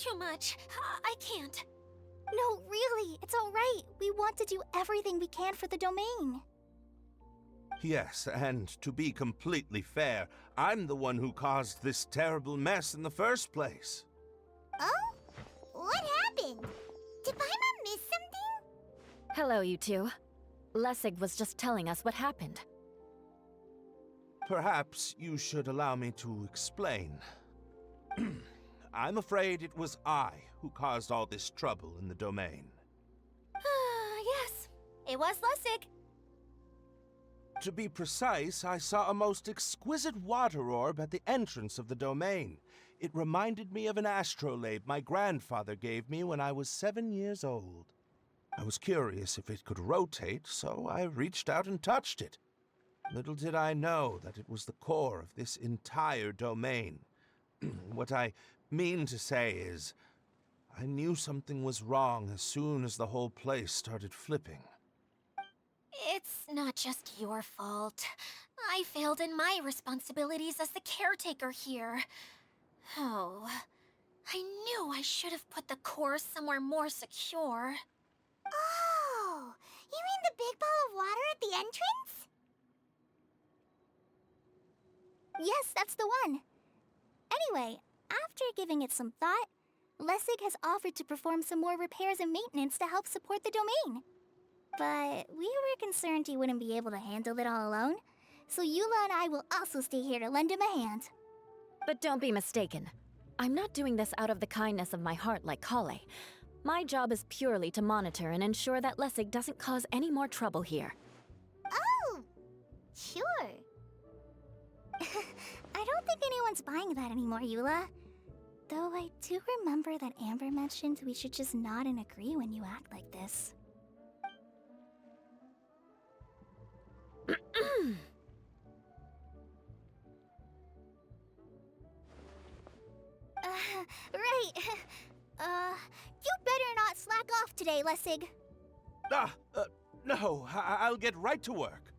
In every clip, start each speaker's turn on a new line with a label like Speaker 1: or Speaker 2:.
Speaker 1: too much. I can't.
Speaker 2: No, really, it's all right. We want to do everything we can for the domain.
Speaker 3: Yes, and to be completely fair, I'm the one who caused this terrible mess in the first place.
Speaker 4: Oh? What happened? Did Paimon miss something?
Speaker 5: Hello, you two. Lessig was just telling us what happened.
Speaker 3: Perhaps you should allow me to explain. I'm afraid it was I who caused all this trouble in the domain.
Speaker 1: Yes, it was Lessig.
Speaker 3: To be precise, I saw a most exquisite water orb at the entrance of the domain. It reminded me of an astrolabe my grandfather gave me when I was 7 years old. I was curious if it could rotate, so I reached out and touched it. Little did I know that it was the core of this entire domain. What I mean to say is, I knew something was wrong as soon as the whole place started flipping.
Speaker 1: It's not just your fault. I failed in my responsibilities as the caretaker here. Oh, I knew I should have put the core somewhere more secure.
Speaker 4: Oh, you mean the big ball of water at the entrance?
Speaker 2: Yes, that's the one. Anyway, after giving it some thought, Lessig has offered to perform some more repairs and maintenance to help support the domain. But we were concerned he wouldn't be able to handle it all alone, so Eula and I will also stay here to lend him a hand.
Speaker 5: But don't be mistaken. I'm not doing this out of the kindness of my heart like Collei. My job is purely to monitor and ensure that Lessig doesn't cause any more trouble here.
Speaker 4: Oh, sure.
Speaker 2: I don't think anyone's buying that anymore, Eula. Though I do remember that Amber mentioned we should just nod and agree when you act like this. Right. You better not slack off today, Lessig.
Speaker 3: No, I'll get right to work.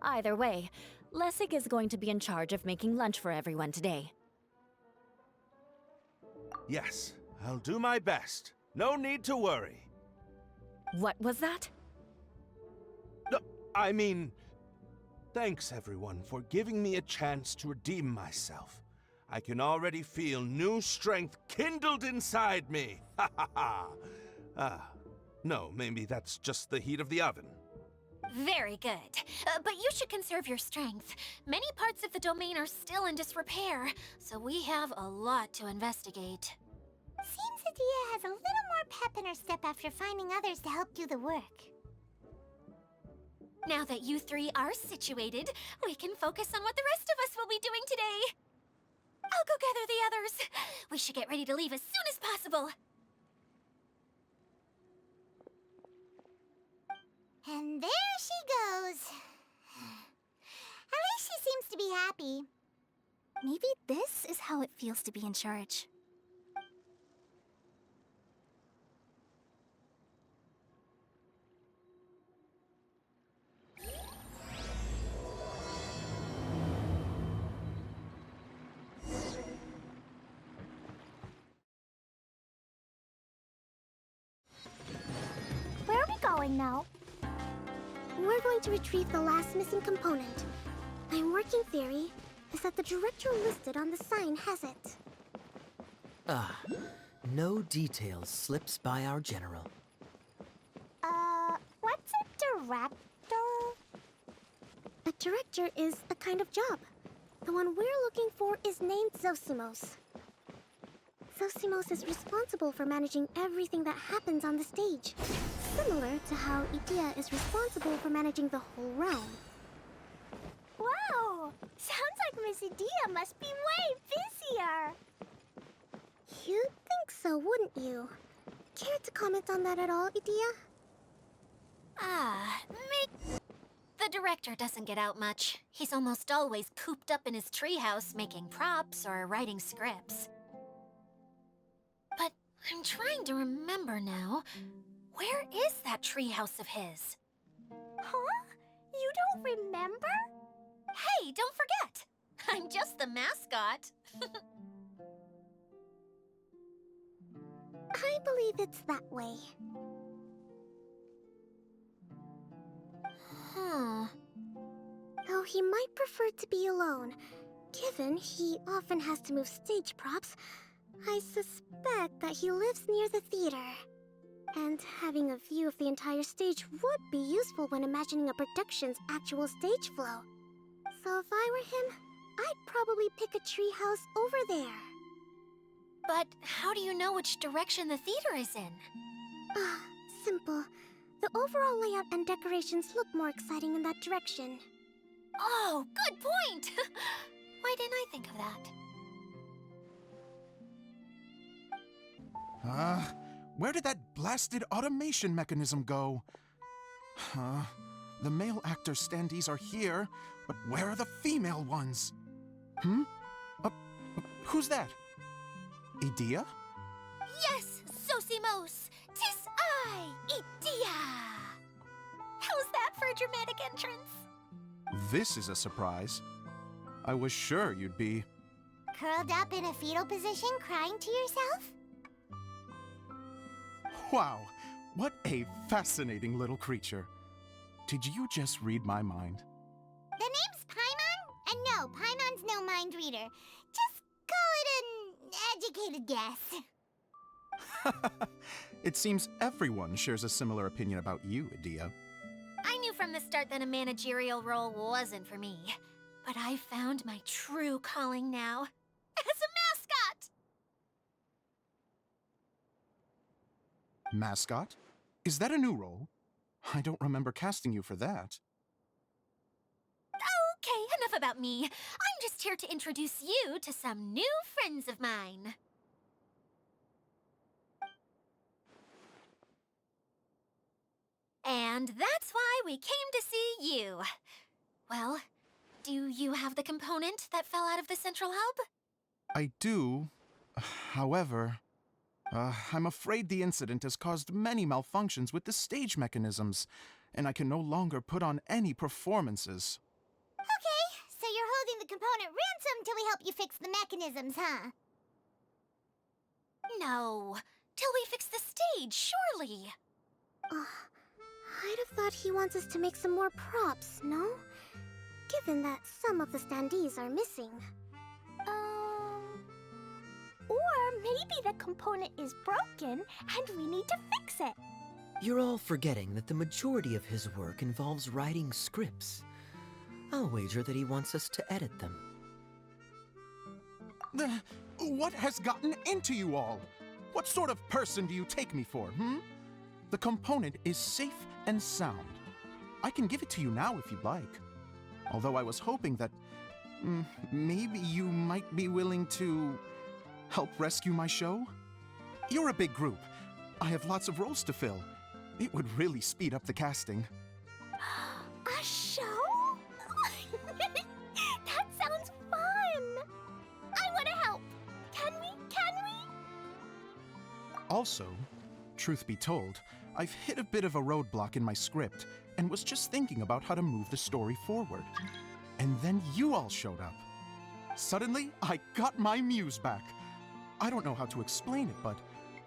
Speaker 5: Either way, Lessig is going to be in charge of making lunch for everyone today.
Speaker 3: Yes, I'll do my best. No need to worry.
Speaker 5: What was that?
Speaker 3: No, I mean, thanks everyone for giving me a chance to redeem myself. I can already feel new strength kindled inside me. Ha ha ha. No, maybe that's just the heat of the oven.
Speaker 1: Very good. But you should conserve your strength. Many parts of the domain are still in disrepair, so we have a lot to investigate.
Speaker 4: Seems Adia has a little more pep in her step after finding others to help do the work.
Speaker 1: Now that you three are situated, we can focus on what the rest of us will be doing today. I'll go gather the others. We should get ready to leave as soon as possible.
Speaker 4: And there she goes. At least she seems to be happy.
Speaker 2: Maybe this is how it feels to be in charge.
Speaker 4: Where are we going now? We're going to retrieve the last missing component. My working theory is that the director listed on the sign has it.
Speaker 6: No details slips by our general.
Speaker 4: What's a director? A director is a kind of job. The one we're looking for is named Zosimos. Zosimos is responsible for managing everything that happens on the stage, similar to how Idia is responsible for managing the whole realm.
Speaker 2: Wow! Sounds like Miss Idia must be way busier!
Speaker 4: You'd think so, wouldn't you? Care to comment on that at all, Idia?
Speaker 1: The director doesn't get out much. He's almost always cooped up in his treehouse making props or writing scripts. But I'm trying to remember now. Where is that treehouse of his?
Speaker 2: Huh? You don't remember?
Speaker 1: Hey, don't forget! I'm just the mascot.
Speaker 4: believe it's that way.
Speaker 1: Huh.
Speaker 4: Though he might prefer to be alone, given he often has to move stage props, I suspect that he lives near the theater. And having a view of the entire stage would be useful when imagining a production's actual stage flow. So if I were him, I'd probably pick a treehouse over there.
Speaker 1: But how do you know which direction the theater is in?
Speaker 4: Simple. The overall layout and decorations look more exciting in that direction.
Speaker 1: Oh, good point! Why didn't I think of that?
Speaker 7: Where did that blasted automation mechanism go? The male actor standees are here, but where are the female ones? Who's that? Idea?
Speaker 1: Yes, Zosimos! 'Tis I, Idea! How's that for a dramatic entrance?
Speaker 7: This is a surprise. I was sure you'd be...
Speaker 2: Curled up in a fetal position, crying to yourself?
Speaker 7: Wow, what a fascinating little creature. Did you just read my mind?
Speaker 2: The name's Paimon? And no, Paimon's no mind reader. Just call it an educated guess.
Speaker 7: It seems everyone shares a similar opinion about you, Idea.
Speaker 1: I knew from the start that a managerial role wasn't for me. But I found my true calling now. As a mascot!
Speaker 7: Mascot? Is that a new role? I don't remember casting you for that.
Speaker 1: Okay, enough about me. I'm just here to introduce you to some new friends of mine. And that's why we came to see you. Well, do you have the component that fell out of the central hub?
Speaker 7: I do. However, I'm afraid the incident has caused many malfunctions with the stage mechanisms, and I can no longer put on any performances.
Speaker 2: Okay, so you're holding the component ransom till we help you fix the mechanisms, huh?
Speaker 1: No, till we fix the stage, surely.
Speaker 4: I'd have thought he wants us to make some more props, no? Given that some of the standees are missing.
Speaker 2: Or maybe the component is broken and we need to fix it.
Speaker 6: You're all forgetting that the majority of his work involves writing scripts. I'll wager that he wants us to edit them.
Speaker 7: What has gotten into you all? What sort of person do you take me for, The component is safe and sound. I can give it to you now if you'd like. Although I was hoping that maybe you might be willing to help rescue my show? You're a big group. I have lots of roles to fill. It would really speed up the casting.
Speaker 2: A show? That sounds fun! I want to help! Can we?
Speaker 7: Also, truth be told, I've hit a bit of a roadblock in my script and was just thinking about how to move the story forward. And then you all showed up. Suddenly, I got my muse back. I don't know how to explain it, but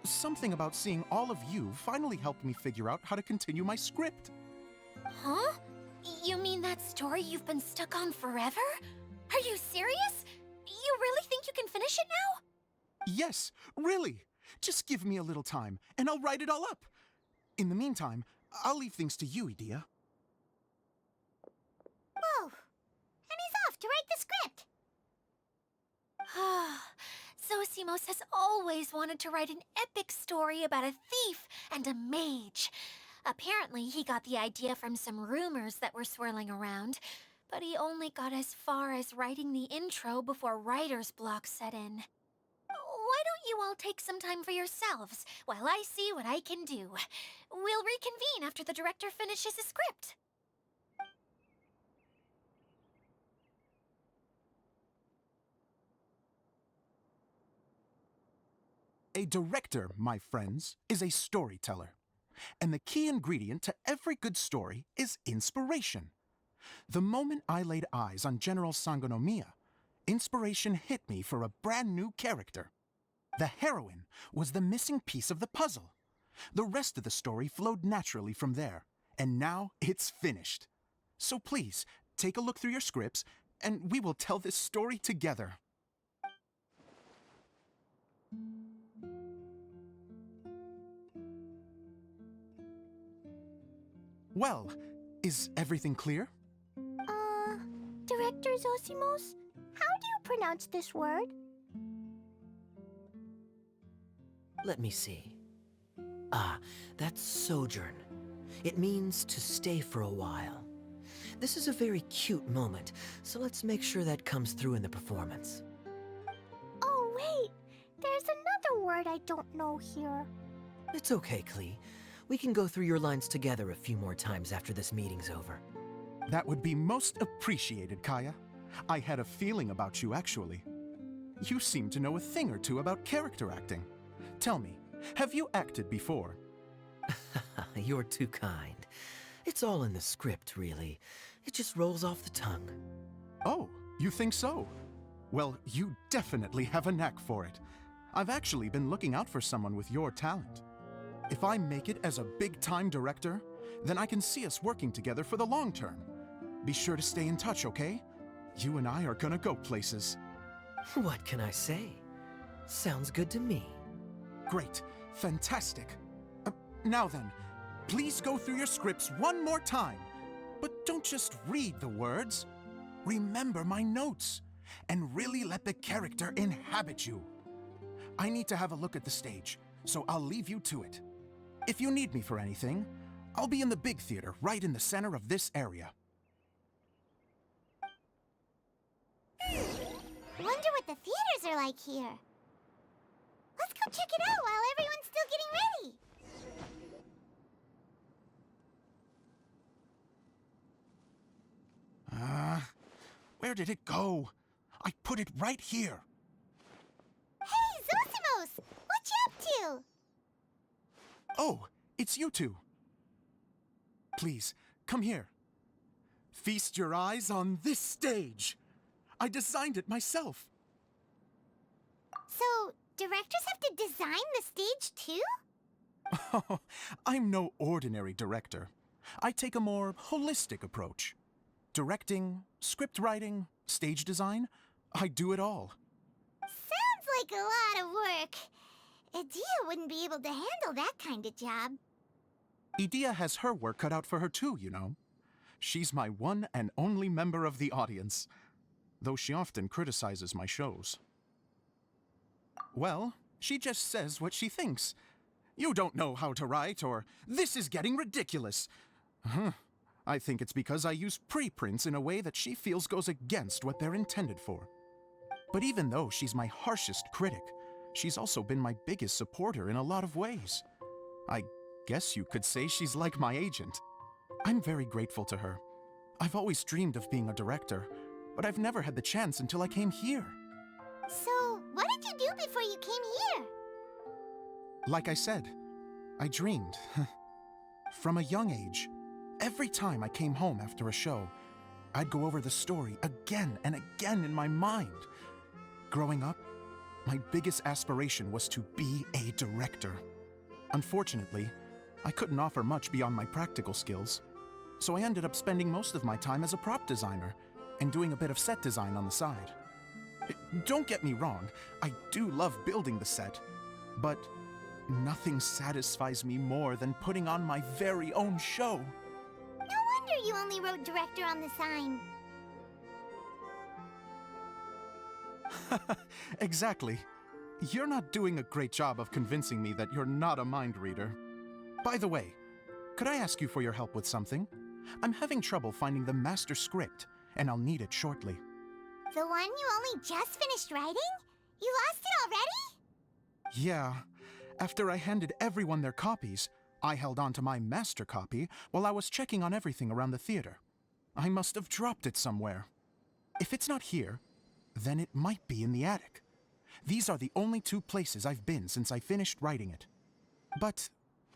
Speaker 7: something about seeing all of you finally helped me figure out how to continue my script.
Speaker 1: Huh? You mean that story you've been stuck on forever? Are you serious? You really think you can finish it now?
Speaker 7: Yes, really. Just give me a little time, and I'll write it all up. In the meantime, I'll leave things to you, Idea.
Speaker 2: Whoa! And he's off to write the script!
Speaker 1: Zosimos has always wanted to write an epic story about a thief and a mage. Apparently, he got the idea from some rumors that were swirling around, but he only got as far as writing the intro before writer's block set in. Why don't you all take some time for yourselves while I see what I can do? We'll reconvene after the director finishes his script.
Speaker 7: A director, my friends, is a storyteller. And the key ingredient to every good story is inspiration. The moment I laid eyes on General Sangonomiya, inspiration hit me for a brand new character. The heroine was the missing piece of the puzzle. The rest of the story flowed naturally from there, and now it's finished. So please, take a look through your scripts, and we will tell this story together. Well, is everything clear?
Speaker 4: Director Zosimos, how do you pronounce this word?
Speaker 6: Let me see. Ah, that's sojourn. It means to stay for a while. This is a very cute moment, so let's make sure that comes through in the performance.
Speaker 4: Oh, wait! There's another word I don't know here.
Speaker 6: It's okay, Klee. We can go through your lines together a few more times after this meeting's over.
Speaker 7: That would be most appreciated, Kaeya. I had a feeling about you, actually. You seem to know a thing or two about character acting. Tell me, have you acted before?
Speaker 6: You're too kind. It's all in the script, really. It just rolls off the tongue.
Speaker 7: Oh, you think so? Well, you definitely have a knack for it. I've actually been looking out for someone with your talent. If I make it as a big-time director, then I can see us working together for the long term. Be sure to stay in touch, okay? You and I are gonna go places.
Speaker 6: What can I say? Sounds good to me.
Speaker 7: Great. Fantastic. Now then, please go through your scripts one more time. But don't just read the words. Remember my notes, and really let the character inhabit you. I need to have a look at the stage, so I'll leave you to it. If you need me for anything, I'll be in the big theater right in the center of this area.
Speaker 4: Wonder what the theaters are like here. Let's go check it out while everyone's still getting ready.
Speaker 7: Where did it go? I put it right here.
Speaker 4: Hey, Zosimos! What you up to?
Speaker 7: Oh, it's you two. Please, come here. Feast your eyes on this stage. I designed it myself.
Speaker 4: So, directors have to design the stage too?
Speaker 7: Oh, I'm no ordinary director. I take a more holistic approach. Directing, script writing, stage design, I do it all.
Speaker 4: Sounds like a lot of work. Edea wouldn't be able to handle that kind of job.
Speaker 7: Edea has her work cut out for her too, you know. She's my one and only member of the audience, though she often criticizes my shows. Well, she just says what she thinks. You don't know how to write, or this is getting ridiculous. I think it's because I use preprints in a way that she feels goes against what they're intended for. But even though she's my harshest critic, she's also been my biggest supporter in a lot of ways. I guess you could say she's like my agent. I'm very grateful to her. I've always dreamed of being a director, but I've never had the chance until I came here.
Speaker 4: So, what did you do before you came here?
Speaker 7: Like I said, I dreamed. From a young age, every time I came home after a show, I'd go over the story again and again in my mind. Growing up, my biggest aspiration was to be a director. Unfortunately, I couldn't offer much beyond my practical skills, so I ended up spending most of my time as a prop designer and doing a bit of set design on the side. Don't get me wrong, I do love building the set, but nothing satisfies me more than putting on my very own show.
Speaker 4: No wonder you only wrote director on the sign.
Speaker 7: Exactly. You're not doing a great job of convincing me that you're not a mind reader. By the way, could I ask you for your help with something? I'm having trouble finding the master script, and I'll need it shortly.
Speaker 4: The one you only just finished writing? You lost it already?
Speaker 7: Yeah. After I handed everyone their copies, I held on to my master copy while I was checking on everything around the theater. I must have dropped it somewhere. If it's not here, then it might be in the attic. These are the only two places I've been since I finished writing it. But,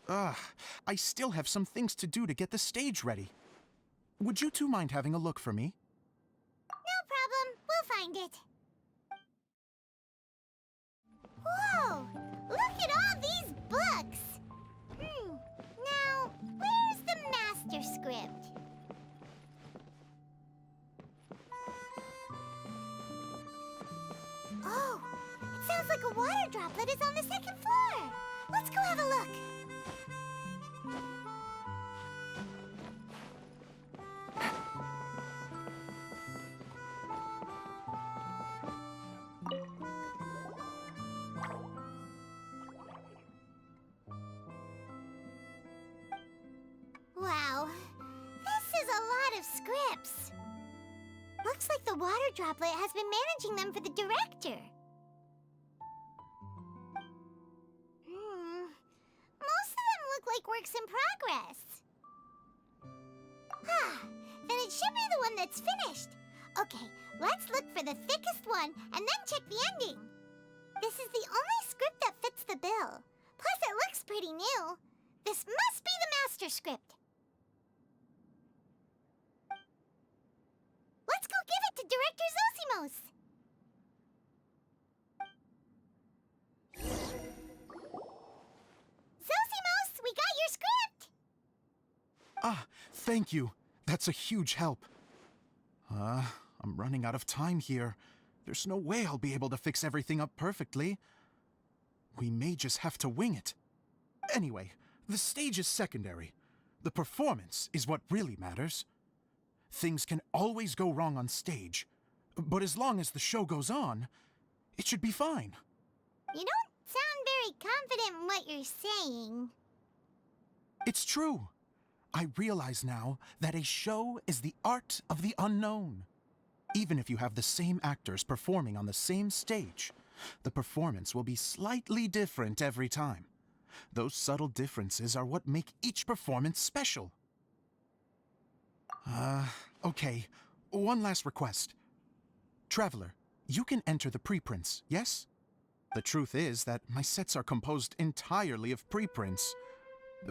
Speaker 7: I still have some things to do to get the stage ready. Would you two mind having a look for me?
Speaker 4: No problem. We'll find it. Whoa! feels like a water droplet is on the second floor. Let's go have a look. Wow, this is a lot of scripts. Looks like the water droplet has been managing them for the director. Most of them look like works in progress. Then it should be the one that's finished. Okay, let's look for the thickest one and then check the ending. This is the only script that fits the bill. Plus, it looks pretty new. This must be the master script. Let's go give it to Director Zosimos. Zosimos, we got your script!
Speaker 7: Ah, thank you. That's a huge help. I'm running out of time here. There's no way I'll be able to fix everything up perfectly. We may just have to wing it. Anyway, the stage is secondary. The performance is what really matters. Things can always go wrong on stage, but as long as the show goes on, it should be fine.
Speaker 4: You don't sound very confident in what you're saying.
Speaker 7: It's true. I realize now that a show is the art of the unknown. Even if you have the same actors performing on the same stage, the performance will be slightly different every time. Those subtle differences are what make each performance special. Okay. One last request. Traveler, you can enter the preprints, yes? The truth is that my sets are composed entirely of preprints.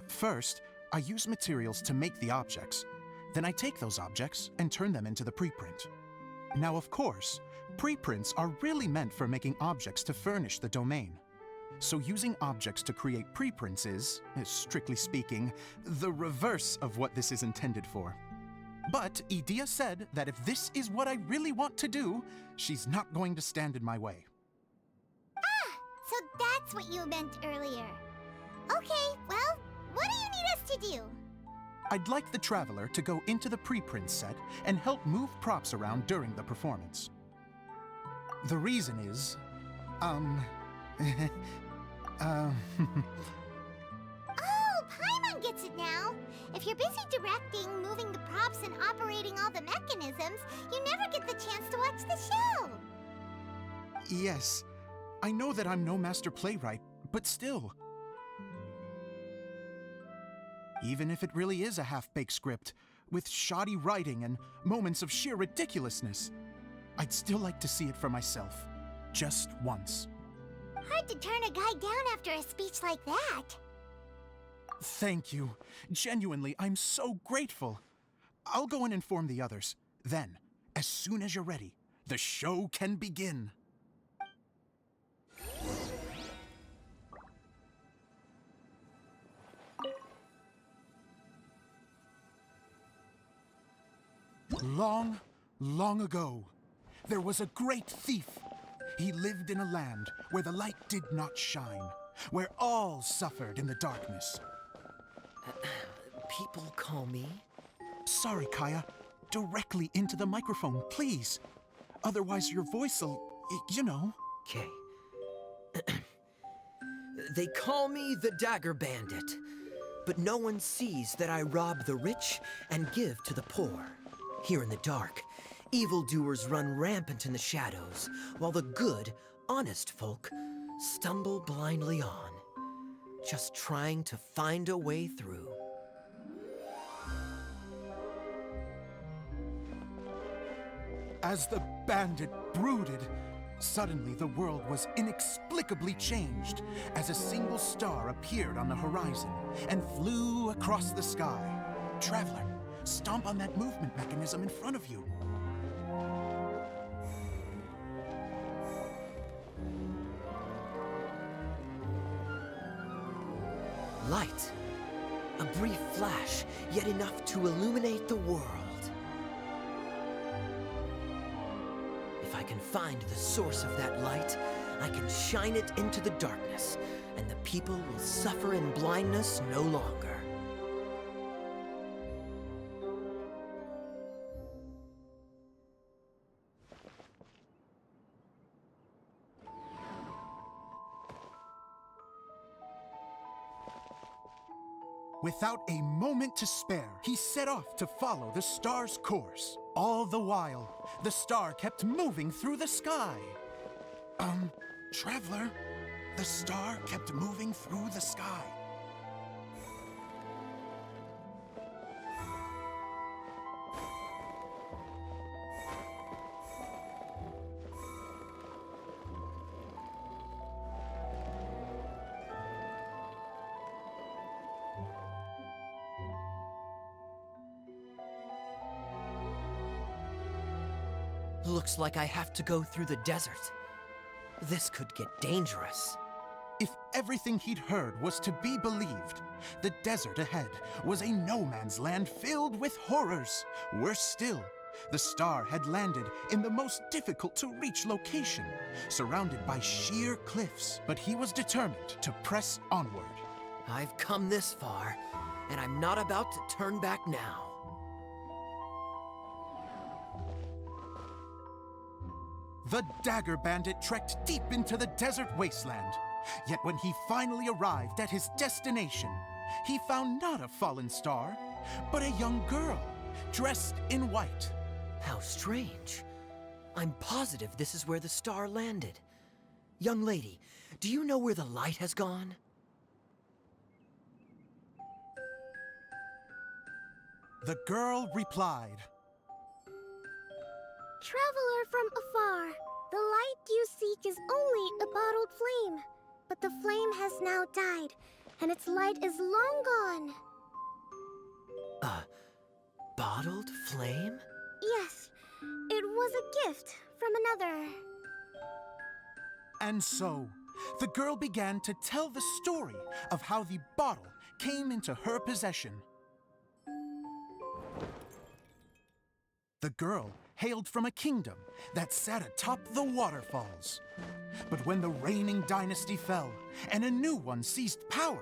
Speaker 7: First, I use materials to make the objects. Then I take those objects and turn them into the preprint. Now, of course, preprints are really meant for making objects to furnish the domain. So using objects to create preprints is, strictly speaking, the reverse of what this is intended for. But Edea said that if this is what I really want to do, she's not going to stand in my way.
Speaker 4: So that's what you meant earlier. Okay, well, what do you need us to do?
Speaker 7: I'd like the Traveler to go into the preprint set and help move props around during the performance. The reason is,
Speaker 4: Oh, Paimon gets it now. If you're busy directing, moving the props, and operating all the mechanisms, you never get the chance to watch the show.
Speaker 7: Yes, I know that I'm no master playwright, but still. Even if it really is a half-baked script, with shoddy writing and moments of sheer ridiculousness, I'd still like to see it for myself, just once.
Speaker 4: Hard to turn a guy down after a speech like that.
Speaker 7: Thank you. Genuinely, I'm so grateful. I'll go and inform the others. Then, as soon as you're ready, the show can begin. Long, long ago, there was a great thief. He lived in a land where the light did not shine, where all suffered in the darkness.
Speaker 6: People call me?
Speaker 7: Sorry, Kaeya. Directly into the microphone, please. Otherwise your voice'll, you know.
Speaker 6: Okay. They call me the Dagger Bandit, but no one sees that I rob the rich and give to the poor. Here in the dark, evildoers run rampant in the shadows, while the good, honest folk stumble blindly on, just trying to find a way through.
Speaker 7: As the bandit brooded, suddenly the world was inexplicably changed as a single star appeared on the horizon and flew across the sky. Traveler, stomp on that movement mechanism in front of you.
Speaker 6: Light. A brief flash, yet enough to illuminate the world. If I can find the source of that light, I can shine it into the darkness, and the people will suffer in blindness no longer.
Speaker 7: Without a moment to spare, he set off to follow the star's course. All the while, the star kept moving through the sky. Traveler, the star kept moving through the sky.
Speaker 6: Looks like I have to go through the desert. This could get dangerous.
Speaker 7: If everything he'd heard was to be believed, the desert ahead was a no-man's land filled with horrors. Worse still, the star had landed in the most difficult-to-reach location, surrounded by sheer cliffs. But he was determined to press onward.
Speaker 6: I've come this far, and I'm not about to turn back now.
Speaker 7: The Dagger Bandit trekked deep into the desert wasteland. Yet when he finally arrived at his destination, he found not a fallen star, but a young girl, dressed in white.
Speaker 6: How strange. I'm positive this is where the star landed. Young lady, do you know where the light has gone?
Speaker 7: The girl replied,
Speaker 4: Traveler from afar, the light you seek is only a bottled flame. But the flame has now died, and its light is long gone.
Speaker 6: A bottled flame?
Speaker 4: Yes, it was a gift from another.
Speaker 7: And so, the girl began to tell the story of how the bottle came into her possession. The girl hailed from a kingdom that sat atop the waterfalls. But when the reigning dynasty fell and a new one seized power,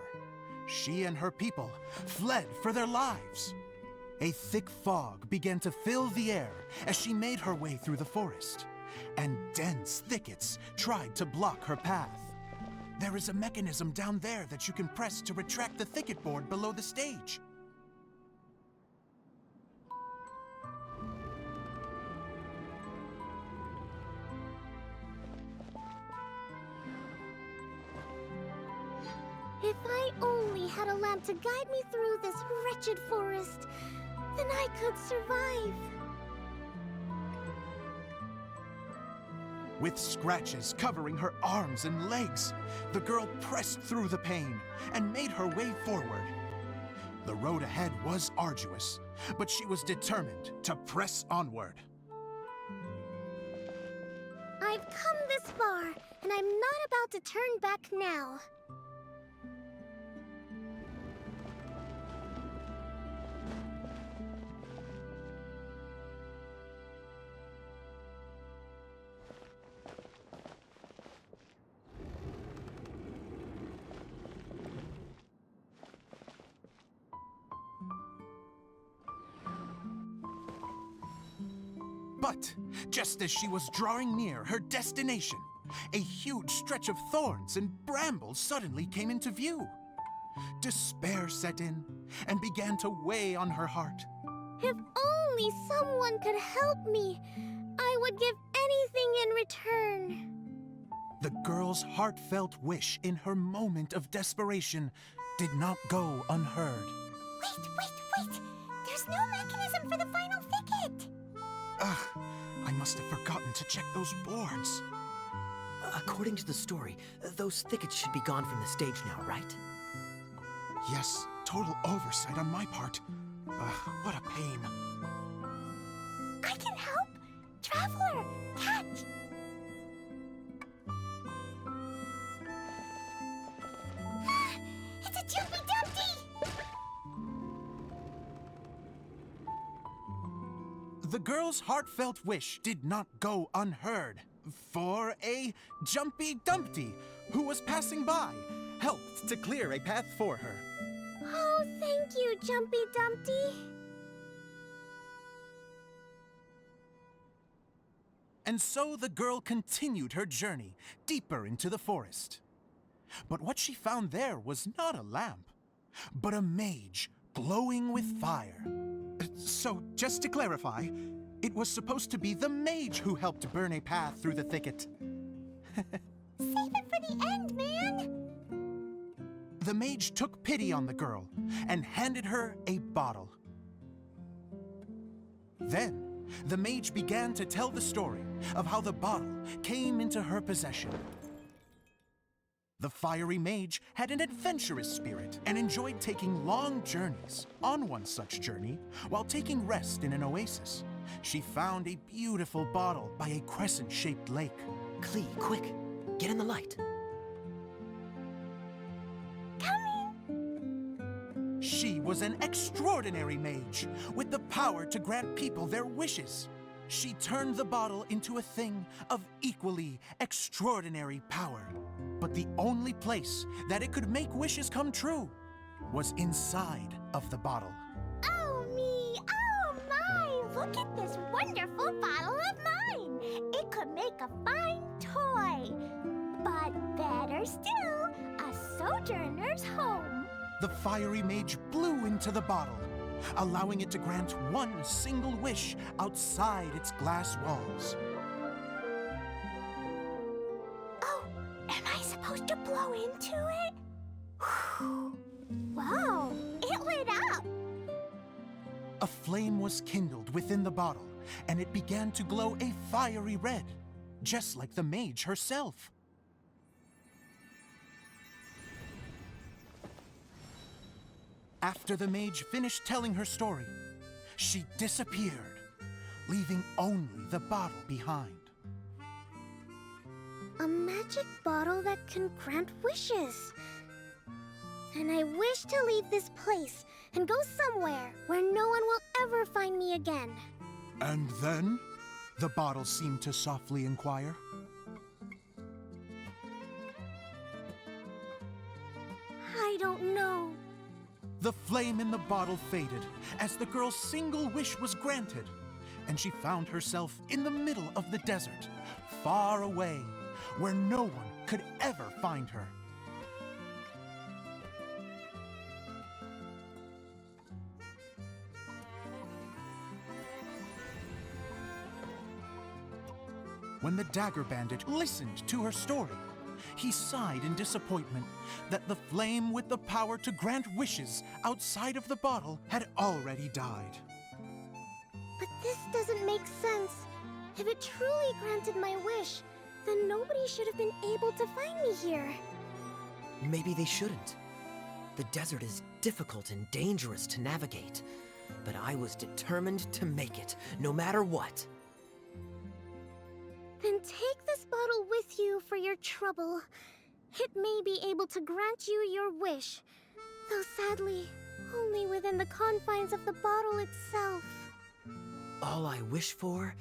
Speaker 7: she and her people fled for their lives. A thick fog began to fill the air as she made her way through the forest, and dense thickets tried to block her path. There is a mechanism down there that you can press to retract the thicket board below the stage.
Speaker 4: If I only had a lamp to guide me through this wretched forest, then I could survive.
Speaker 7: With scratches covering her arms and legs, the girl pressed through the pain and made her way forward. The road ahead was arduous, but she was determined to press onward.
Speaker 4: I've come this far, and I'm not about to turn back now.
Speaker 7: But just as she was drawing near her destination, a huge stretch of thorns and brambles suddenly came into view. Despair set in and began to weigh on her heart.
Speaker 4: If only someone could help me, I would give anything in return.
Speaker 7: The girl's heartfelt wish in her moment of desperation did not go unheard.
Speaker 2: Wait! There's no mechanism for the final thicket!
Speaker 7: Ugh, I must have forgotten to check those boards.
Speaker 6: According to the story, those thickets should be gone from the stage now, right?
Speaker 7: Yes, total oversight on my part. What a pain.
Speaker 2: I can help! Traveler, catch! It's a Jumpy Dumpty!
Speaker 7: The girl's heartfelt wish did not go unheard. For a Jumpy Dumpty who was passing by, helped to clear a path for her.
Speaker 4: Oh, thank you, Jumpy Dumpty.
Speaker 7: And so the girl continued her journey deeper into the forest. But what she found there was not a lamp, but a mage glowing with fire. So, just to clarify, it was supposed to be the mage who helped burn a path through the thicket.
Speaker 2: Save it for the end, man!
Speaker 7: The mage took pity on the girl and handed her a bottle. Then, the mage began to tell the story of how the bottle came into her possession. The fiery mage had an adventurous spirit and enjoyed taking long journeys. On one such journey, while taking rest in an oasis, she found a beautiful bottle by a crescent-shaped lake.
Speaker 6: Klee, quick! Get in the light.
Speaker 7: She was an extraordinary mage with the power to grant people their wishes. She turned the bottle into a thing of equally extraordinary power. But the only place that it could make wishes come true was inside of the bottle.
Speaker 2: Oh me! Oh my! Look at this wonderful bottle of mine! It could make a fine toy! But better still, a sojourner's home!
Speaker 7: The fiery mage blew into the bottle, allowing it to grant one single wish outside its glass walls.
Speaker 2: Oh, am I supposed to blow into it? Wow, it lit up!
Speaker 7: A flame was kindled within the bottle, and it began to glow a fiery red, just like the mage herself. After the mage finished telling her story, she disappeared, leaving only the bottle behind.
Speaker 4: A magic bottle that can grant wishes. And I wish to leave this place and go somewhere where no one will ever find me again.
Speaker 7: And then? The bottle seemed to softly inquire.
Speaker 4: I don't know.
Speaker 7: The flame in the bottle faded as the girl's single wish was granted, and she found herself in the middle of the desert, far away, where no one could ever find her. When the Dagger Bandit listened to her story, he sighed in disappointment that the flame with the power to grant wishes outside of the bottle had already died.
Speaker 4: But this doesn't make sense. If it truly granted my wish, then nobody should have been able to find me here.
Speaker 6: Maybe they shouldn't. The desert is difficult and dangerous to navigate, but I was determined to make it, no matter what.
Speaker 4: Then take this bottle with you for your trouble. It may be able to grant you your wish, though sadly, only within the confines of the bottle itself.
Speaker 6: All I wish for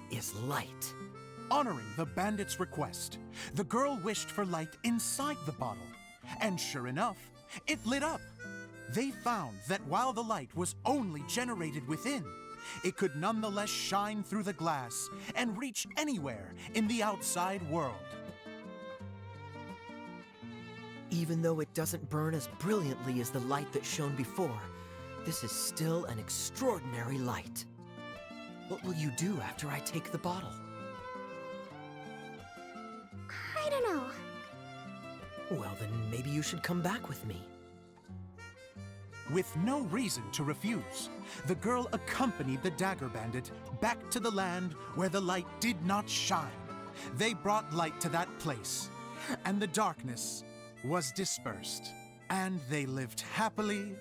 Speaker 6: is light.
Speaker 7: Honoring the bandit's request, the girl wished for light inside the bottle, and sure enough, it lit up. They found that while the light was only generated within, it could nonetheless shine through the glass and reach anywhere in the outside world.
Speaker 6: Even though it doesn't burn as brilliantly as the light that shone before, this is still an extraordinary light. What will you do after I take the bottle?
Speaker 4: I don't know.
Speaker 6: Well, then maybe you should come back with me.
Speaker 7: With no reason to refuse, the girl accompanied the Dagger Bandit back to the land where the light did not shine. They brought light to that place, and the darkness was dispersed, and they lived happily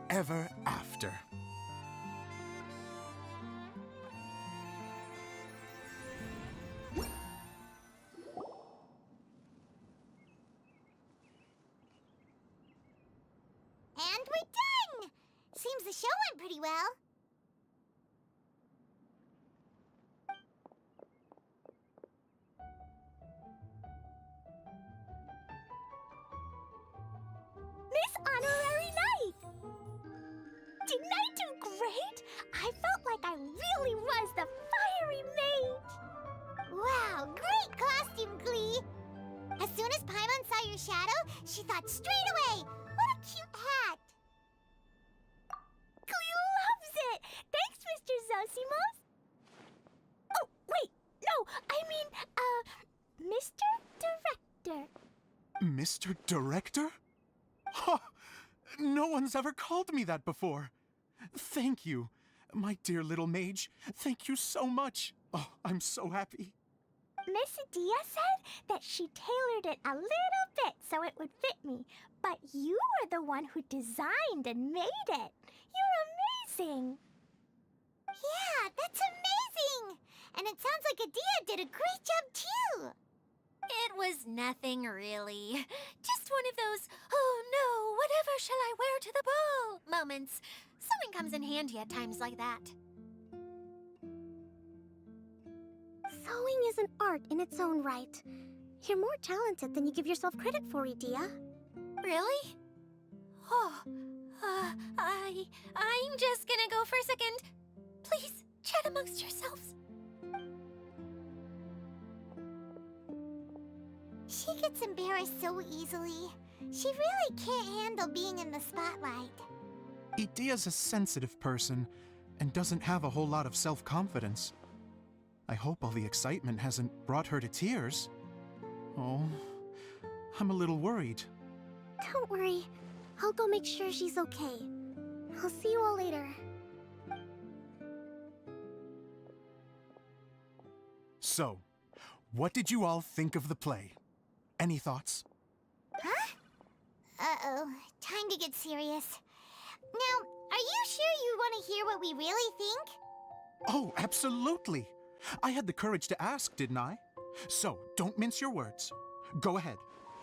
Speaker 7: ever after.
Speaker 2: And we're done! Seems the show went pretty well.
Speaker 4: shadow, she thought straight away, what a cute hat!
Speaker 2: Klee loves it! Thanks, Mr. Zosimos! Oh, wait, no, I mean, Mr. Director.
Speaker 7: Mr. Director? Ha! No one's ever called me that before. Thank you. My dear little mage, thank you so much. Oh, I'm so happy.
Speaker 2: Miss Adia said that she tailored it a little bit so it would fit me, but you were the one who designed and made it. You're amazing.
Speaker 4: Yeah, that's amazing! And it sounds like Adia did a great job too!
Speaker 1: It was nothing really. Just one of those, oh no, whatever shall I wear to the ball moments. Sewing comes in handy at times like that.
Speaker 4: Sewing is an art in its own right. You're more talented than you give yourself credit for, Adia.
Speaker 1: Really? Oh, I'm just gonna go for a second. Please, chat amongst yourselves.
Speaker 4: She gets embarrassed so easily. She really can't handle being in the spotlight.
Speaker 7: Adia's a sensitive person and doesn't have a whole lot of self-confidence. I hope all the excitement hasn't brought her to tears. Oh, I'm a little worried.
Speaker 4: Don't worry. I'll go make sure she's okay. I'll see you all later.
Speaker 7: So, what did you all think of the play? Any thoughts?
Speaker 4: Huh? Uh-oh. Time to get serious. Now, are you sure you want to hear what we really think?
Speaker 7: Oh, absolutely. I had the courage to ask, didn't I? So, don't mince your words. Go ahead.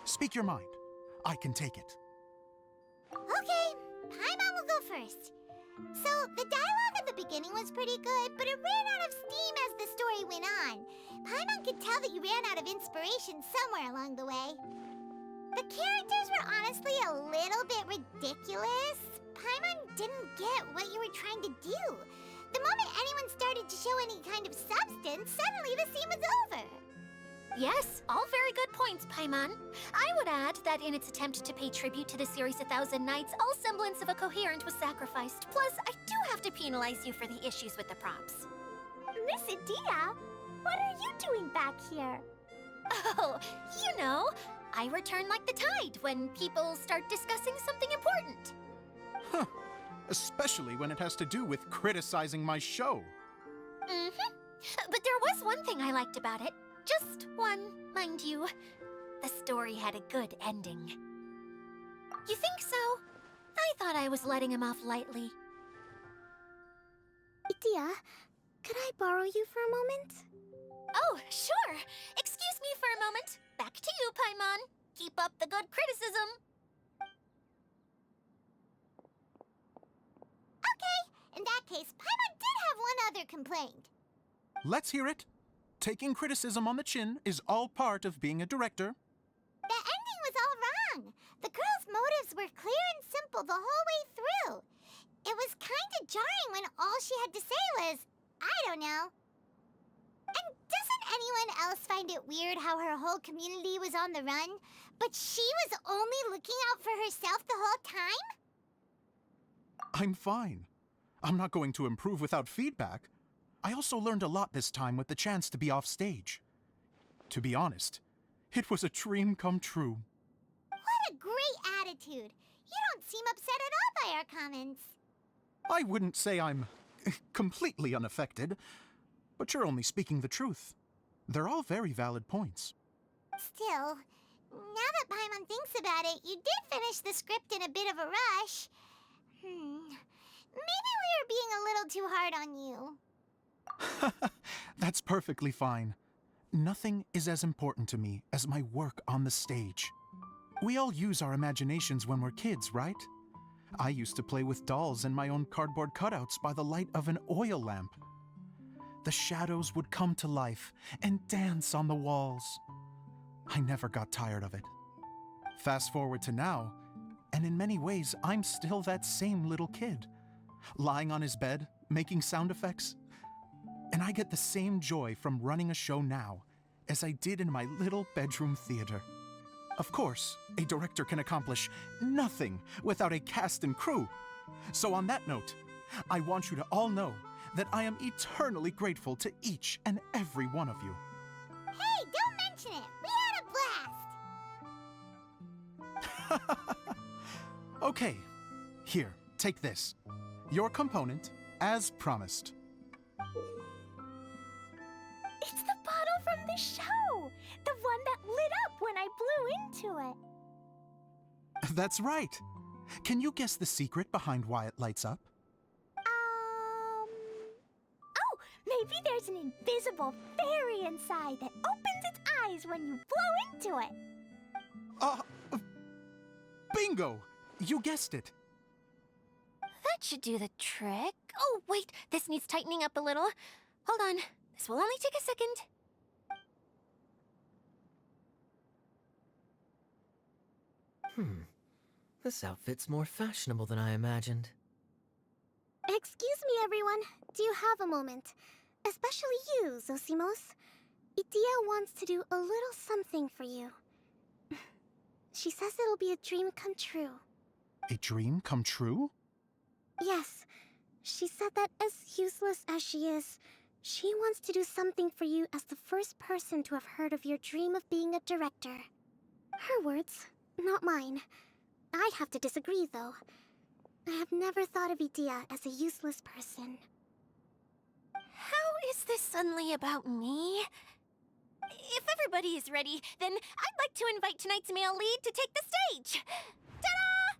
Speaker 7: Speak your mind. I can take it.
Speaker 4: Okay, Paimon will go first. So, the dialogue at the beginning was pretty good, but it ran out of steam as the story went on. Paimon could tell that you ran out of inspiration somewhere along the way. The characters were honestly a little bit ridiculous. Paimon didn't get what you were trying to do. The moment anyone started to show any kind of substance, suddenly the scene was over.
Speaker 1: Yes, all very good points, Paimon. I would add that in its attempt to pay tribute to the series 1,000 Nights, all semblance of a coherent was sacrificed. Plus, I do have to penalize you for the issues with the props.
Speaker 2: Miss Adia, what are you doing back here?
Speaker 1: Oh, you know, I return like the tide when people start discussing something important.
Speaker 7: Huh. Especially when it has to do with criticizing my show.
Speaker 1: Mm-hmm. But there was one thing I liked about it. Just one, mind you. The story had a good ending. You think so? I thought I was letting him off lightly.
Speaker 4: Adia, could I borrow you for a moment?
Speaker 1: Oh, sure. Excuse me for a moment. Back to you, Paimon. Keep up the good criticism.
Speaker 4: Okay, in that case, Paimon did have one other complaint.
Speaker 7: Let's hear it. Taking criticism on the chin is all part of being a director.
Speaker 4: The ending was all wrong. The girl's motives were clear and simple the whole way through. It was kind of jarring when all she had to say was, I don't know. And doesn't anyone else find it weird how her whole community was on the run, but she was only looking out for herself the whole time?
Speaker 7: I'm fine. I'm not going to improve without feedback. I also learned a lot this time with the chance to be off stage. To be honest, it was a dream come true.
Speaker 4: What a great attitude. You don't seem upset at all by our comments.
Speaker 7: I wouldn't say I'm completely unaffected, but you're only speaking the truth. They're all very valid points.
Speaker 4: Still, now that Paimon thinks about it, you did finish the script in a bit of a rush. Maybe we were being a little too hard on you.
Speaker 7: That's perfectly fine. Nothing is as important to me as my work on the stage. We all use our imaginations when we're kids, right? I used to play with dolls and my own cardboard cutouts by the light of an oil lamp. The shadows would come to life and dance on the walls. I never got tired of it. Fast forward to now, and in many ways, I'm still that same little kid, lying on his bed, making sound effects. And I get the same joy from running a show now as I did in my little bedroom theater. Of course, a director can accomplish nothing without a cast and crew. So on that note, I want you to all know that I am eternally grateful to each and every one of you.
Speaker 4: Hey, don't mention it! We had a blast!
Speaker 7: Okay, here, take this. Your component, as promised.
Speaker 4: It's the bottle from the show! The one that lit up when I blew into it.
Speaker 7: That's right. Can you guess the secret behind why it lights up?
Speaker 4: Oh, maybe there's an invisible fairy inside that opens its eyes when you blow into it.
Speaker 7: Bingo! You guessed it.
Speaker 1: That should do the trick. Oh, wait, this needs tightening up a little. Hold on, this will only take a second.
Speaker 6: This outfit's more fashionable than I imagined.
Speaker 4: Excuse me, everyone. Do you have a moment? Especially you, Zosimos. Idea wants to do a little something for you. She says it'll be a dream come true.
Speaker 7: A dream come true?
Speaker 4: Yes. She said that as useless as she is, she wants to do something for you as the first person to have heard of your dream of being a director. Her words, not mine. I'd have to disagree, though. I have never thought of Idea as a useless person.
Speaker 1: How is this suddenly about me? If everybody is ready, then I'd like to invite tonight's male lead to take the stage. Ta-da!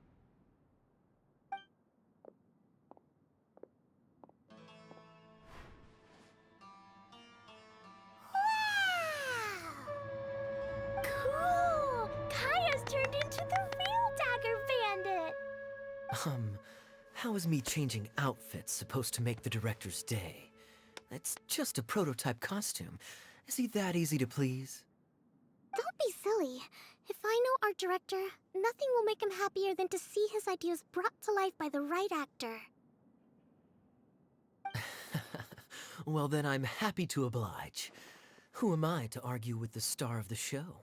Speaker 4: Wow! Cool! Kaeya's turned into the real Dagger Bandit!
Speaker 6: How is me changing outfits supposed to make the director's day? It's just a prototype costume. Is he that easy to please?
Speaker 4: Don't be silly. If I know our director, nothing will make him happier than to see his ideas brought to life by the right actor.
Speaker 6: Well, then I'm happy to oblige. Who am I to argue with the star of the show?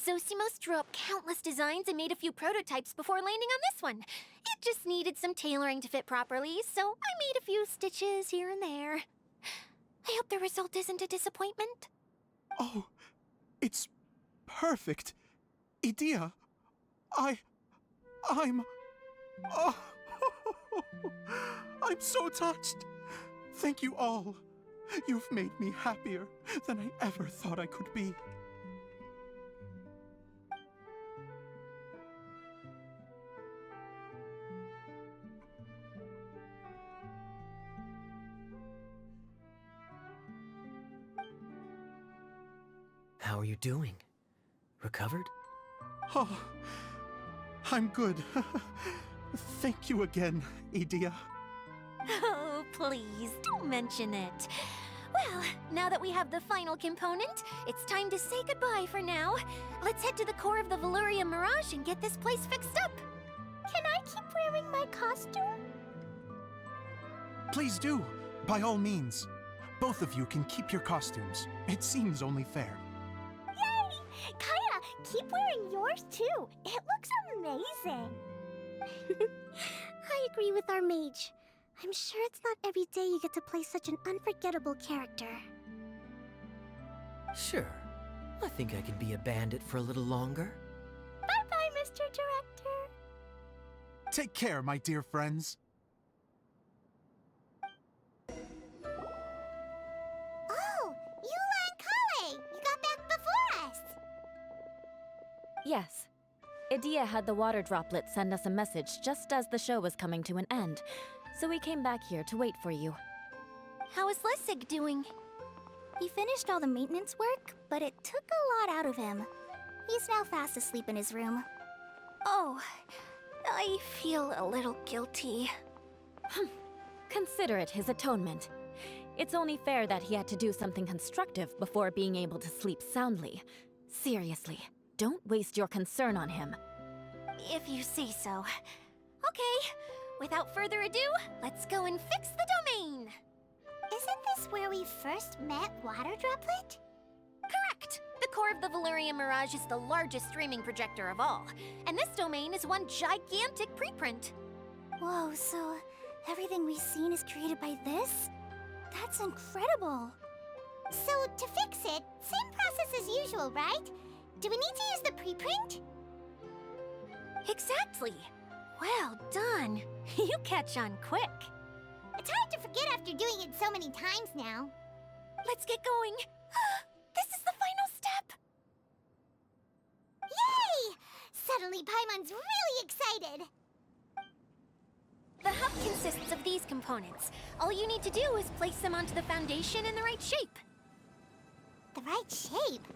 Speaker 1: Zosimos drew up countless designs and made a few prototypes before landing on this one. It just needed some tailoring to fit properly, so I made a few stitches here and there. I hope the result isn't a disappointment.
Speaker 7: Oh, it's perfect. Idea, I'm... Oh, I'm so touched. Thank you all. You've made me happier than I ever thought I could be.
Speaker 6: How are you doing? Recovered?
Speaker 7: Oh, I'm good. Thank you again, Idea.
Speaker 1: Oh, please, don't mention it. Well, now that we have the final component, it's time to say goodbye for now. Let's head to the core of the Veluria Mirage and get this place fixed up.
Speaker 4: Can I keep wearing my costume?
Speaker 7: Please do, by all means. Both of you can keep your costumes. It seems only fair.
Speaker 4: Yay! Kaeya, keep wearing yours too. It looks amazing. I agree with our mage. I'm sure it's not every day you get to play such an unforgettable character.
Speaker 6: Sure. I think I can be a bandit for a little longer.
Speaker 4: Bye-bye, Mr. Director.
Speaker 7: Take care, my dear friends.
Speaker 4: Oh, Eula and Collei! You got back before us!
Speaker 5: Yes. Idea had the water droplet send us a message just as the show was coming to an end, so we came back here to wait for you.
Speaker 1: How is Lessig doing?
Speaker 2: He finished all the maintenance work, but it took a lot out of him. He's now fast asleep in his room.
Speaker 1: Oh, I feel a little guilty.
Speaker 5: Consider it his atonement. It's only fair that he had to do something constructive before being able to sleep soundly. Seriously, don't waste your concern on him.
Speaker 1: If you say so. Okay, without further ado, let's go and fix the domain.
Speaker 4: Isn't this where we first met Water Droplet?
Speaker 1: Correct! The core core of the Valerian Mirage is the largest streaming projector of all, and this domain is one gigantic preprint.
Speaker 2: Whoa, so everything we've seen is created by this? That's incredible.
Speaker 4: So, to fix it, same process as usual, right? Do we need to use the preprint?
Speaker 1: Exactly. Well done. You catch on quick.
Speaker 4: It's hard to forget after doing it so many times now.
Speaker 1: Let's get going. This is the final step.
Speaker 4: Yay! Suddenly Paimon's really excited.
Speaker 1: The hub consists of these components. All you need to do is place them onto the foundation in the right shape.
Speaker 4: The right shape?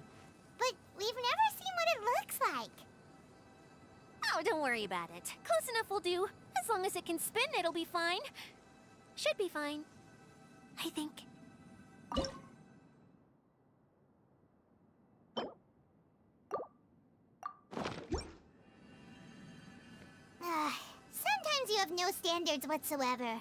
Speaker 4: But we've never seen what it looks like.
Speaker 1: Oh, don't worry about it. Close enough will do. As long as it can spin, it'll be fine. Should be fine. I think.
Speaker 4: Sometimes you have no standards whatsoever.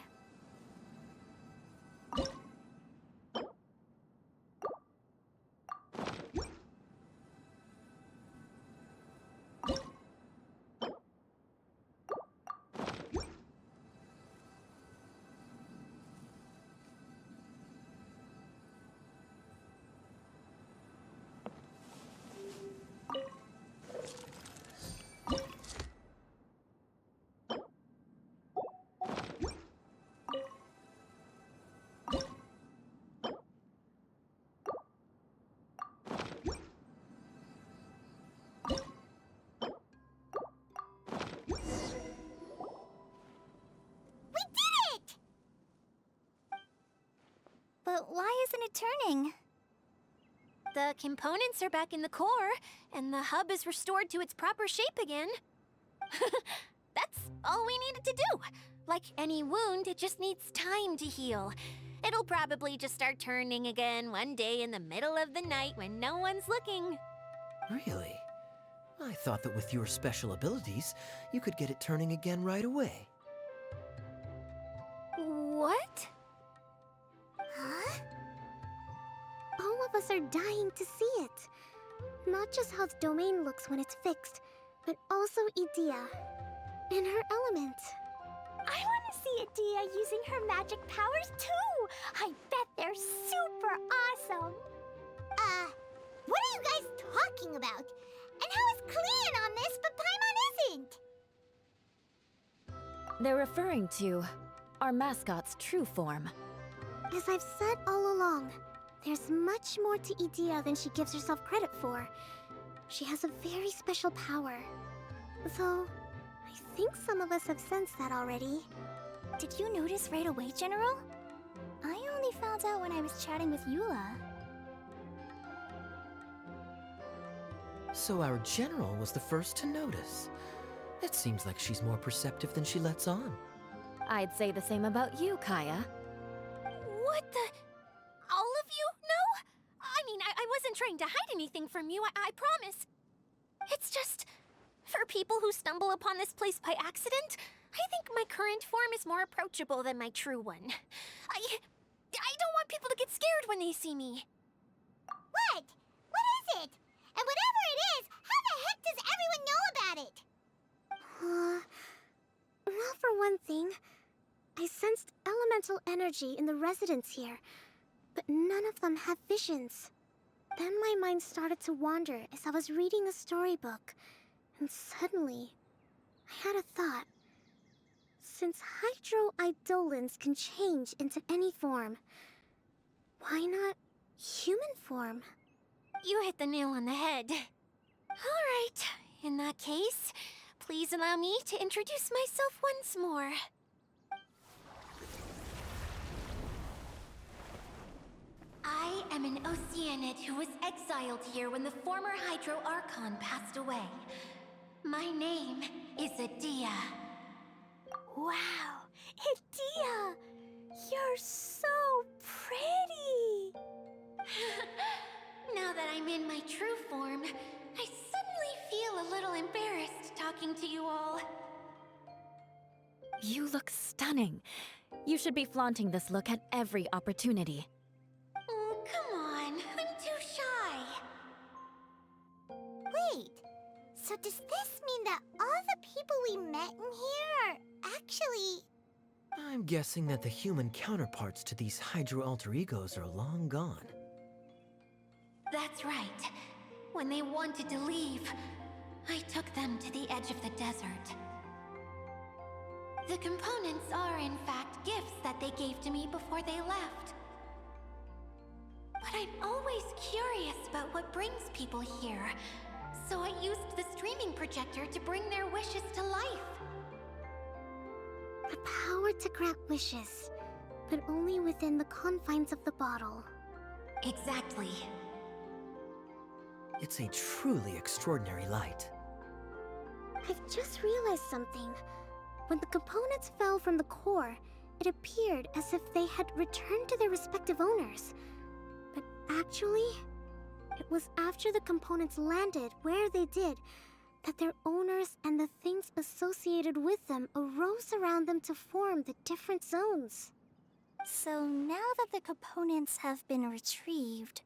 Speaker 2: But why isn't it turning?
Speaker 1: The components are back in the core, and the hub is restored to its proper shape again. That's all we needed to do. Like any wound, it just needs time to heal. It'll probably just start turning again one day in the middle of the night when no one's looking.
Speaker 6: Really? I thought that with your special abilities, you could get it turning again right away.
Speaker 1: What?
Speaker 4: Huh?
Speaker 8: All of us are dying to see it. Not just how the domain looks when it's fixed, but also Edea and her element.
Speaker 2: I want to see Edea using her magic powers too! I bet they're super awesome!
Speaker 4: What are you guys talking about? And how is Klee in on this, but Paimon isn't?
Speaker 5: They're referring to our mascot's true form.
Speaker 8: As I've said all along, there's much more to Edea than she gives herself credit for. She has a very special power. Though, I think some of us have sensed that already.
Speaker 2: Did you notice right away, General? I only found out when I was chatting with Eula.
Speaker 6: So our general was the first to notice. It seems like she's more perceptive than she lets on.
Speaker 5: I'd say the same about you, Kaeya.
Speaker 1: What the? All of you? No? I mean, I wasn't trying to hide anything from you, I promise. It's just, for people who stumble upon this place by accident, I think my current form is more approachable than my true one. I don't want people to get scared when they see me.
Speaker 4: What? What is it? And whatever it is, how the heck does everyone know about it?
Speaker 8: Well, for one thing, I sensed elemental energy in the residents here, but none of them have visions. Then my mind started to wander as I was reading a storybook, and suddenly, I had a thought. Since hydro-eidolons can change into any form, why not human form?
Speaker 1: You hit the nail on the head. All right, in that case, please allow me to introduce myself once more. I am an Oceanid who was exiled here when the former Hydro Archon passed away. My name is Edea.
Speaker 2: Wow, Edea! You're so pretty!
Speaker 1: Now that I'm in my true form, I suddenly feel a little embarrassed talking to you all.
Speaker 5: You look stunning. You should be flaunting this look at every opportunity.
Speaker 1: Oh, come on. I'm too shy.
Speaker 2: So does this mean that all the people we met in here are actually...
Speaker 6: I'm guessing that the human counterparts to these Hydro alter egos are long gone.
Speaker 1: That's right. When they wanted to leave, I took them to the edge of the desert. The components are, in fact, gifts that they gave to me before they left. But I'm always curious about what brings people here, so I used the streaming projector to bring their wishes to life.
Speaker 8: The power to grant wishes, but only within the confines of the bottle.
Speaker 1: Exactly.
Speaker 6: It's a truly extraordinary light.
Speaker 8: I've just realized something. When the components fell from the core, it appeared as if they had returned to their respective owners. But actually, it was after the components landed where they did that their owners and the things associated with them arose around them to form the different zones.
Speaker 2: So now that the components have been retrieved,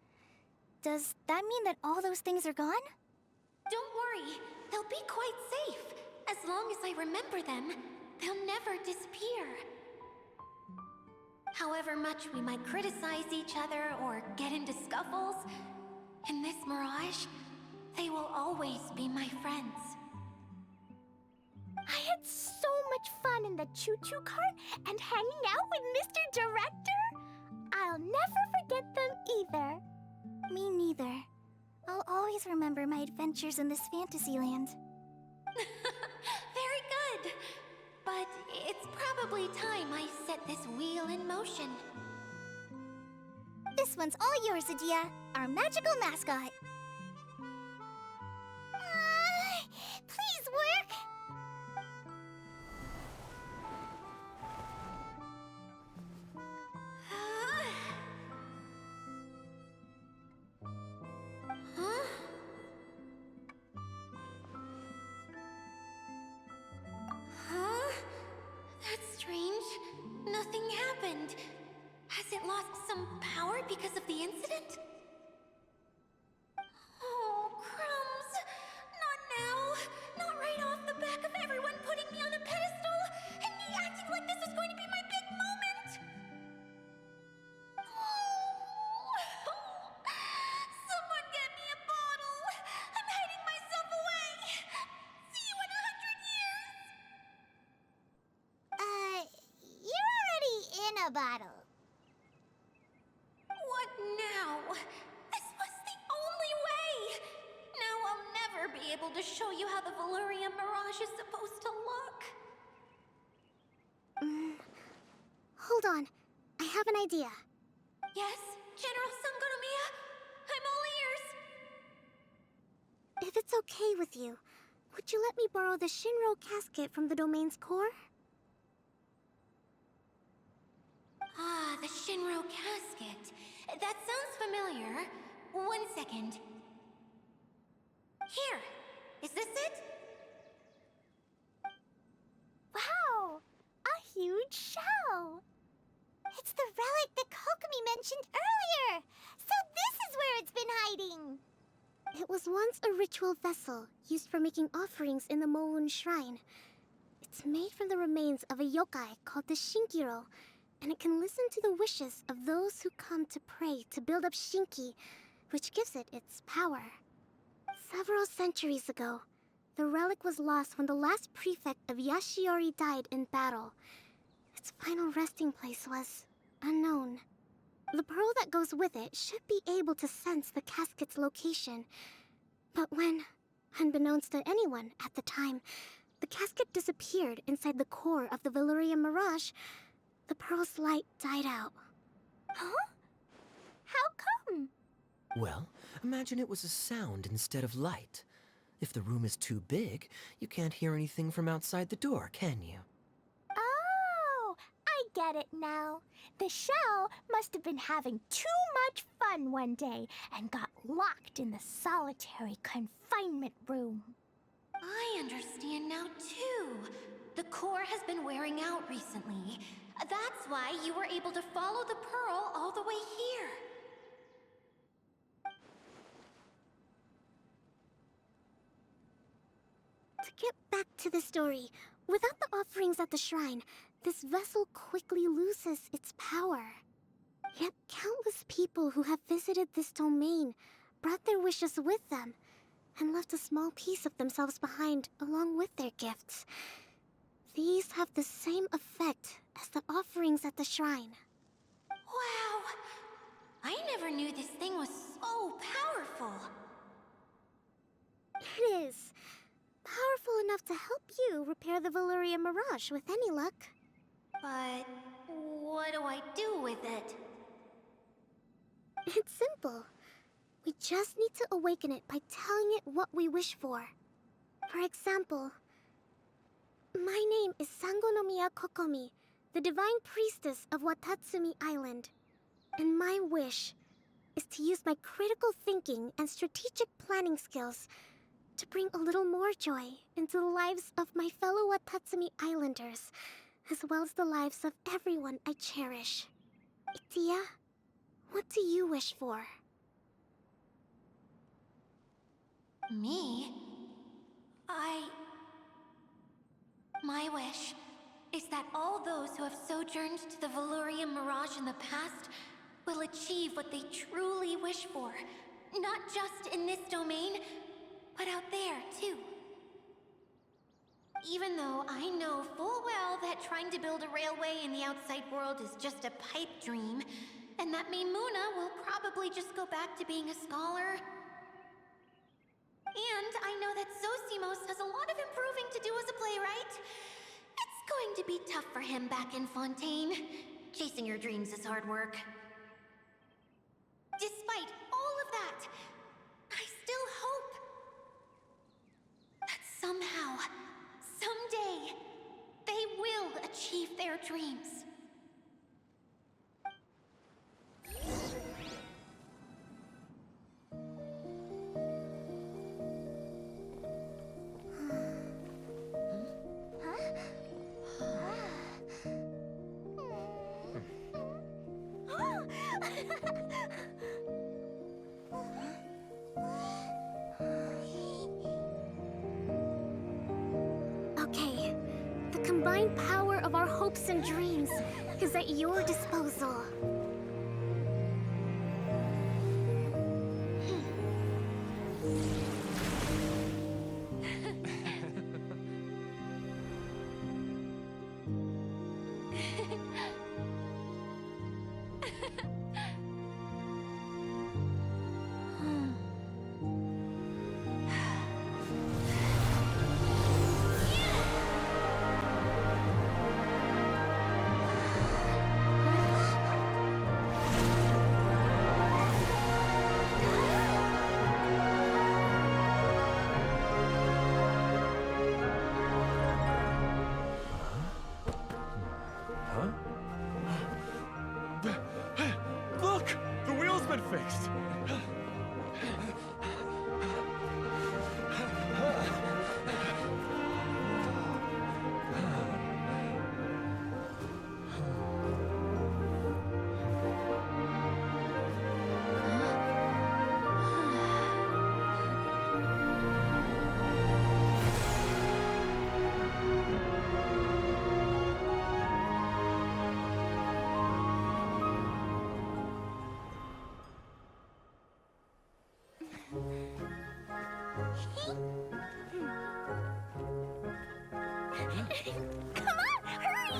Speaker 2: does that mean that all those things are gone?
Speaker 1: Don't worry, they'll be quite safe. As long as I remember them, they'll never disappear. However much we might criticize each other or get into scuffles, in this mirage, they will always be my friends.
Speaker 2: I had so much fun in the choo-choo cart and hanging out with Mr. Director. I'll never forget them either. Me neither. I'll always remember my adventures in this fantasy land.
Speaker 1: Very good. But it's probably time I set this wheel in motion.
Speaker 2: This one's all yours, Adia, our magical mascot. Please work!
Speaker 1: Huh? Huh? That's strange. Nothing happened. Has it lost some power because of the incident? Oh, crumbs! Not now! Not right off the back of everyone putting me on a pedestal and me acting like this was going to be my big moment! Someone get me a bottle! I'm hiding myself away! See you in 100 years!
Speaker 2: You're already in a bottle.
Speaker 1: What now? This was the only way! Now I'll never be able to show you how the Velourian Mirage is supposed to look.
Speaker 8: Hold on. I have an idea.
Speaker 1: Yes, General Sangonomiya? I'm all ears!
Speaker 8: If it's okay with you, would you let me borrow the Shinro casket from the domain's core?
Speaker 1: Ah, the Shinro casket. That sounds familiar. 1 second. Here. Is this it?
Speaker 2: Wow! A huge shell! It's the relic that Kokomi mentioned earlier! So this is where it's been hiding!
Speaker 8: It was once a ritual vessel used for making offerings in the Moon Shrine. It's made from the remains of a yokai called the Shinkiro, and it can listen to the wishes of those who come to pray to build up Shinki, which gives it its power. Several centuries ago, the relic was lost when the last prefect of Yashiori died in battle. Its final resting place was unknown. The pearl that goes with it should be able to sense the casket's location. But when, unbeknownst to anyone at the time, the casket disappeared inside the core of the Velourian Mirage, the pearl's light died out.
Speaker 2: Huh? How come?
Speaker 6: Well, imagine it was a sound instead of light. If the room is too big, you can't hear anything from outside the door, can you?
Speaker 2: Oh, I get it now. The shell must have been having too much fun one day and got locked in the solitary confinement room.
Speaker 1: I understand now, too. The core has been wearing out recently. That's why you were able to follow the pearl all the way here.
Speaker 8: To get back to the story, without the offerings at the shrine, this vessel quickly loses its power. Yet countless people who have visited this domain brought their wishes with them and left a small piece of themselves behind along with their gifts. These have the same effect as the offerings at the shrine.
Speaker 1: Wow! I never knew this thing was so powerful.
Speaker 8: It is. Powerful enough to help you repair the Valyria Mirage with any luck.
Speaker 1: But what do I do with it?
Speaker 8: It's simple. We just need to awaken it by telling it what we wish for. For example, my name is Sangonomiya Kokomi, the divine priestess of Watatsumi Island. And my wish is to use my critical thinking and strategic planning skills to bring a little more joy into the lives of my fellow Watatsumi Islanders, as well as the lives of everyone I cherish. Itia, what do you wish for?
Speaker 1: Me? My wish is that all those who have sojourned to the Valyria Mirage in the past will achieve what they truly wish for. Not just in this domain, but out there, too. Even though I know full well that trying to build a railway in the outside world is just a pipe dream, and that Maimuna will probably just go back to being a scholar. And I know that Zosimos has a lot of improving to do as a playwright. It's going to be tough for him back in Fontaine. Chasing your dreams is hard work. Despite all of that, I still hope that somehow, someday, they will achieve their dreams.
Speaker 8: Okay, the combined power of our hopes and dreams is at your disposal.
Speaker 9: Look! The wheel's been fixed!
Speaker 2: Come on, hurry!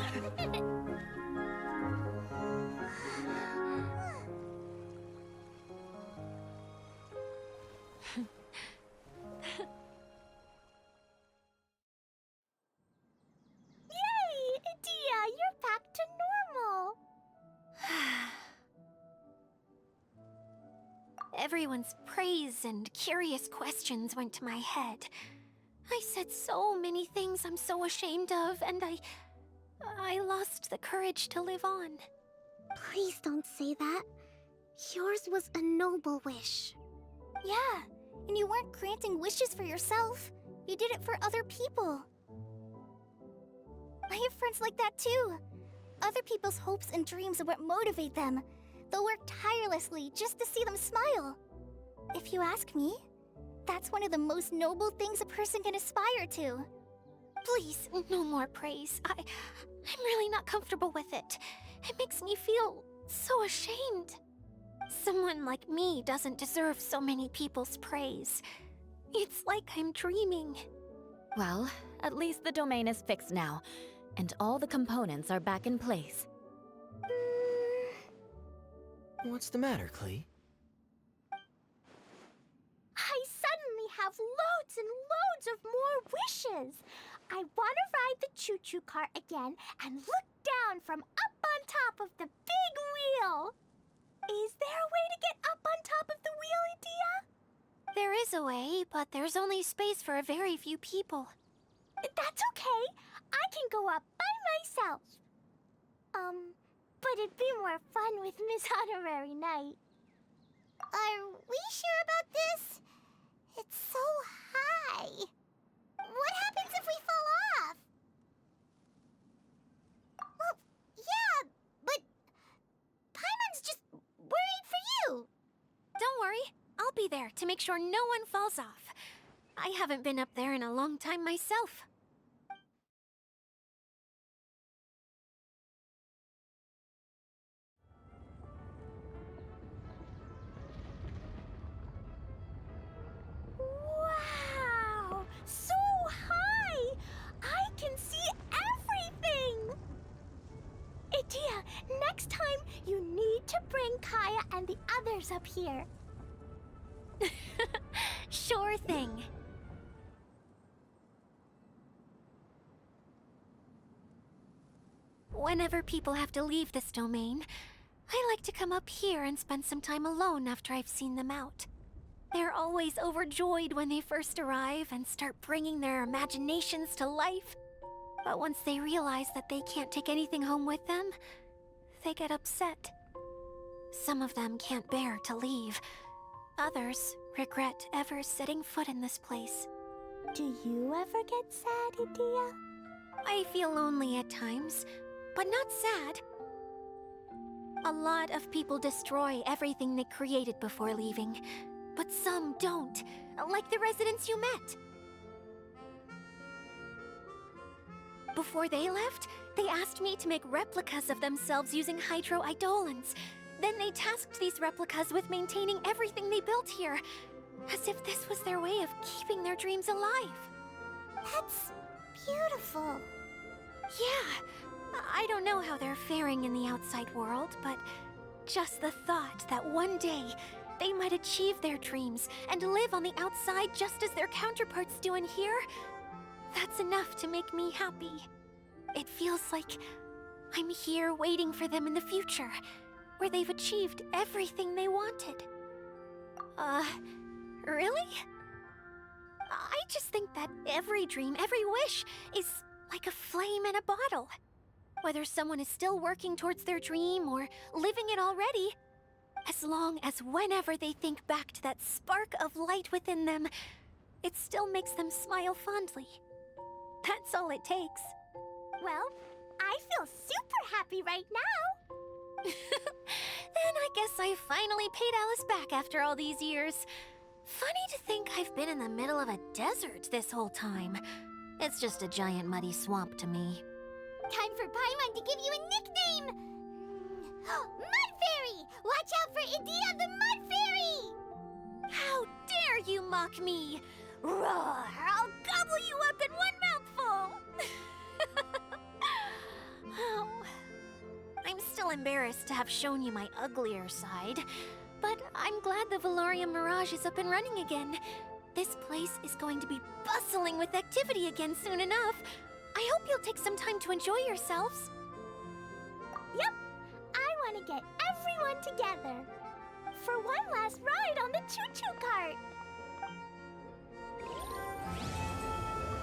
Speaker 2: Yay! Itia, you're back to normal!
Speaker 1: Everyone's praise and curious questions went to my head. I said so many things I'm so ashamed of, and I lost the courage to live on.
Speaker 8: Please don't say that. Yours was a noble wish.
Speaker 2: Yeah, and you weren't granting wishes for yourself. You did it for other people. I have friends like that too. Other people's hopes and dreams are what motivate them. They'll work tirelessly just to see them smile. If you ask me, that's that's one of the most noble things a person can aspire to.
Speaker 1: Please, no more praise. I'm really not comfortable with it. It makes me feel so ashamed. Someone like me doesn't deserve so many people's praise. It's like I'm dreaming.
Speaker 5: Well, at least the domain is fixed now, and all the components are back in place.
Speaker 6: What's the matter, Klee?
Speaker 4: I suddenly have loads and loads of more wishes. I want to ride the choo-choo cart again and look down from up on top of the big wheel. Is there a way to get up on top of the wheel, Edea?
Speaker 1: There is a way, but there's only space for a very few people.
Speaker 4: That's okay. I can go up by myself. But it'd be more fun with Miss Honorary Knight.
Speaker 2: Are we sure about this? It's so high. What happens if we fall off? Well, yeah, but Paimon's just worried for you.
Speaker 1: Don't worry, I'll be there to make sure no one falls off. I haven't been up there in a long time myself.
Speaker 4: Wow! So high! I can see everything! Edea, next time you need to bring Kaeya and the others up here.
Speaker 1: Sure thing. Whenever people have to leave this domain, I like to come up here and spend some time alone after I've seen them out. They're always overjoyed when they first arrive and start bringing their imaginations to life. But once they realize that they can't take anything home with them, they get upset. Some of them can't bear to leave. Others regret ever setting foot in this place.
Speaker 4: Do you ever get sad, Edea?
Speaker 1: I feel lonely at times, but not sad. A lot of people destroy everything they created before leaving, but some don't, like the residents you met. Before they left, they asked me to make replicas of themselves using hydro-eidolons. Then they tasked these replicas with maintaining everything they built here, as if this was their way of keeping their dreams alive.
Speaker 2: That's beautiful.
Speaker 1: Yeah, I don't know how they're faring in the outside world, but just the thought that one day they might achieve their dreams and live on the outside just as their counterparts do in here, that's enough to make me happy. It feels like I'm here waiting for them in the future, where they've achieved everything they wanted. Really? I just think that every dream, every wish, is like a flame in a bottle. Whether someone is still working towards their dream or living it already, as long as whenever they think back to that spark of light within them, it still makes them smile fondly. That's all it takes.
Speaker 4: Well, I feel super happy right now.
Speaker 1: Then I guess I finally paid Alice back after all these years. Funny to think I've been in the middle of a desert this whole time. It's just a giant muddy swamp to me.
Speaker 2: Time for Paimon to give you a nickname! Mud Fairy! Watch out for Edea the Mud Fairy!
Speaker 1: How dare you mock me! Roar! I'll gobble you up in one mouthful! Oh, I'm still embarrassed to have shown you my uglier side, but I'm glad the Valorium Mirage is up and running again. This place is going to be bustling with activity again soon enough. I hope you'll take some time to enjoy yourselves.
Speaker 4: Yep, I want to get everyone together for one last ride on the choo-choo cart.